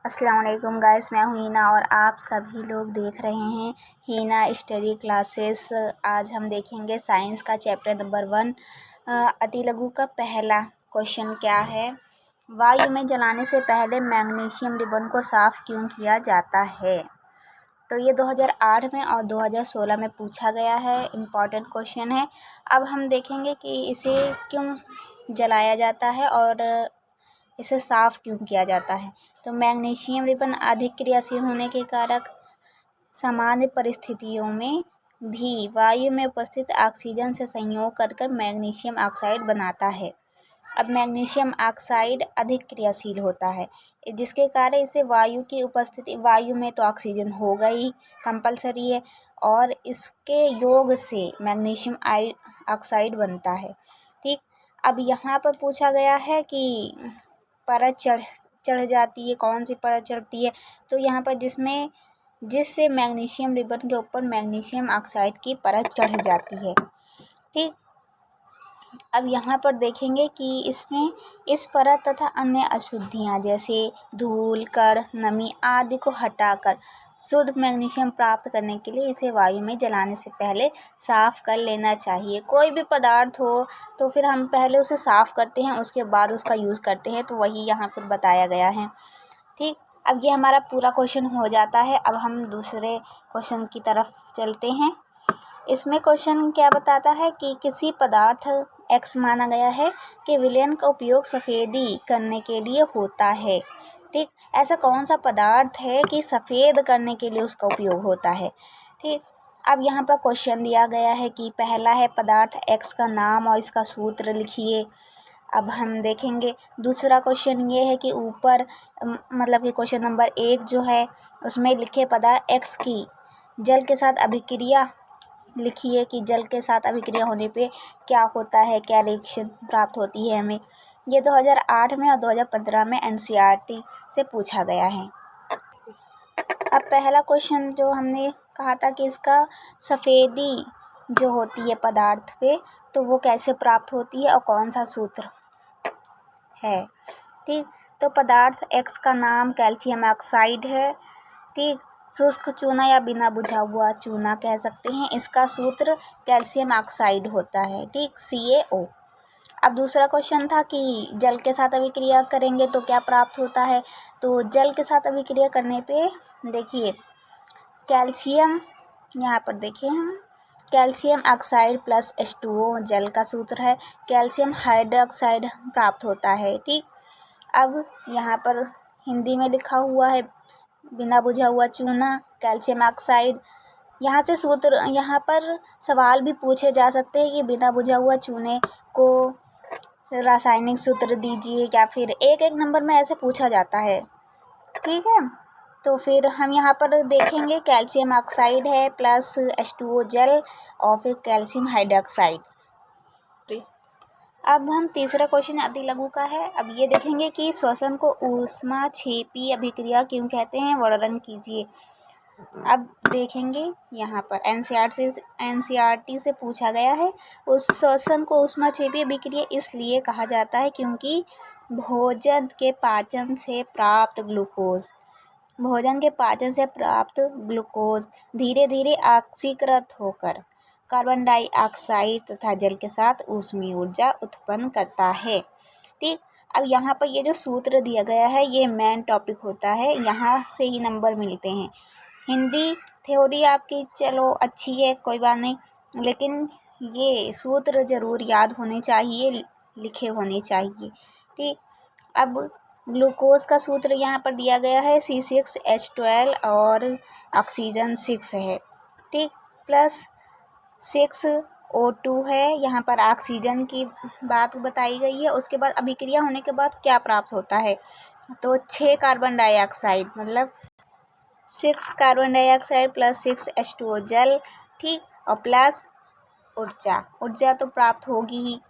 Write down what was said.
अस्सलाम वालेकुम गाइस, मैं हूँ हीना और आप सभी लोग देख रहे हैं हीना स्टडी क्लासेस। आज हम देखेंगे साइंस का चैप्टर नंबर 1 अति लघु का पहला क्वेश्चन क्या है। वायु में जलाने से पहले मैग्नीशियम रिबन को साफ़ क्यों किया जाता है। तो ये 2008 में और 2016 में पूछा गया है, इम्पॉर्टेंट क्वेश्चन है। अब हम देखेंगे कि इसे क्यों जलाया जाता है और इसे साफ़ क्यों किया जाता है। तो मैग्नीशियम रिबन अधिक क्रियाशील होने के कारण सामान्य परिस्थितियों में भी वायु में उपस्थित ऑक्सीजन से संयोग कर मैग्नीशियम ऑक्साइड बनाता है। अब मैग्नीशियम ऑक्साइड अधिक क्रियाशील होता है, जिसके कारण इसे वायु की उपस्थिति, वायु में तो ऑक्सीजन होगा ही, कंपलसरी है, और इसके योग से मैग्नीशियम ऑक्साइड बनता है। ठीक, अब यहाँ पर पूछा गया है कि परत चढ़ जाती है, कौन सी परत चढ़ती है। तो यहाँ पर जिससे मैग्नीशियम रिबन के ऊपर मैग्नीशियम ऑक्साइड की परत चढ़ जाती है। ठीक, अब यहाँ पर देखेंगे कि इसमें इस परत तथा अन्य अशुद्धियाँ जैसे धूल, कण, नमी आदि को हटाकर शुद्ध मैग्नीशियम प्राप्त करने के लिए इसे वायु में जलाने से पहले साफ़ कर लेना चाहिए। कोई भी पदार्थ हो तो फिर हम पहले उसे साफ़ करते हैं, उसके बाद उसका यूज़ करते हैं, तो वही यहाँ पर बताया गया है। ठीक, अब ये हमारा पूरा क्वेश्चन हो जाता है। अब हम दूसरे क्वेश्चन की तरफ चलते हैं। इसमें क्वेश्चन क्या बताता है कि किसी पदार्थ X माना गया है कि विलयन का उपयोग सफ़ेदी करने के लिए होता है। ठीक, ऐसा कौन सा पदार्थ है कि सफ़ेद करने के लिए उसका उपयोग होता है। ठीक, अब यहाँ पर क्वेश्चन दिया गया है कि पहला है पदार्थ X का नाम और इसका सूत्र लिखिए। अब हम देखेंगे दूसरा क्वेश्चन ये है कि ऊपर मतलब कि क्वेश्चन नंबर 1 जो है उसमें लिखे पदार्थ X की जल के साथ अभिक्रिया लिखिए कि जल के साथ अभिक्रिया होने पे क्या होता है, क्या रिएक्शन प्राप्त होती है हमें। ये 2008 में और 2015 में NCERT से पूछा गया है। अब पहला क्वेश्चन जो हमने कहा था कि इसका सफ़ेदी जो होती है पदार्थ पे, तो वो कैसे प्राप्त होती है और कौन सा सूत्र है। ठीक, तो पदार्थ X का नाम कैल्शियम ऑक्साइड है। ठीक, शुष्क चूना या बिना बुझा हुआ चूना कह सकते हैं। इसका सूत्र कैल्शियम ऑक्साइड होता है। ठीक, CaO। अब दूसरा क्वेश्चन था कि जल के साथ अभिक्रिया करेंगे तो क्या प्राप्त होता है। तो जल के साथ अभिक्रिया करने पे देखिए कैल्शियम, यहाँ पर देखिए हम कैल्शियम ऑक्साइड प्लस H2O जल का सूत्र है। कैल्शियम हाइड्रोक्साइड प्राप्त होता है। ठीक, अब यहाँ पर हिंदी में लिखा हुआ है बिना बुझा हुआ चूना कैल्शियम ऑक्साइड। यहाँ से सूत्र, यहाँ पर सवाल भी पूछे जा सकते हैं कि बिना बुझा हुआ चूने को रासायनिक सूत्र दीजिए, या फिर एक एक नंबर में ऐसे पूछा जाता है। ठीक है, तो फिर हम यहाँ पर देखेंगे कैल्शियम ऑक्साइड है प्लस H2O जल और फिर कैल्शियम हाइड्रोक्साइड। अब हम तीसरा क्वेश्चन अति लघु का है। अब ये देखेंगे कि श्वसन को ऊष्माक्षेपी अभिक्रिया क्यों कहते हैं, वर्णन कीजिए। अब देखेंगे यहाँ पर NCERT से पूछा गया है। उस श्वसन को ऊष्माक्षेपी अभिक्रिया इसलिए कहा जाता है क्योंकि भोजन के पाचन से प्राप्त ग्लूकोज धीरे धीरे ऑक्सीकृत होकर कार्बन डाइऑक्साइड तथा जल के साथ ऊष्मीय ऊर्जा उत्पन्न करता है। ठीक, अब यहाँ पर ये जो सूत्र दिया गया है ये मेन टॉपिक होता है, यहाँ से ही नंबर मिलते हैं। हिंदी थ्योरी आपकी चलो अच्छी है, कोई बात नहीं, लेकिन ये सूत्र ज़रूर याद होने चाहिए, लिखे होने चाहिए। ठीक, अब ग्लूकोज का सूत्र यहाँ पर दिया गया है C6H12 और ऑक्सीजन 6 है। ठीक, प्लस 6O2 है। यहाँ पर ऑक्सीजन की बात बताई गई है। उसके बाद अभिक्रिया होने के बाद क्या प्राप्त होता है, तो 6 कार्बन डाइऑक्साइड, मतलब 6 कार्बन डाइऑक्साइड प्लस 6H2O जल। ठीक, और प्लस ऊर्जा तो प्राप्त होगी ही,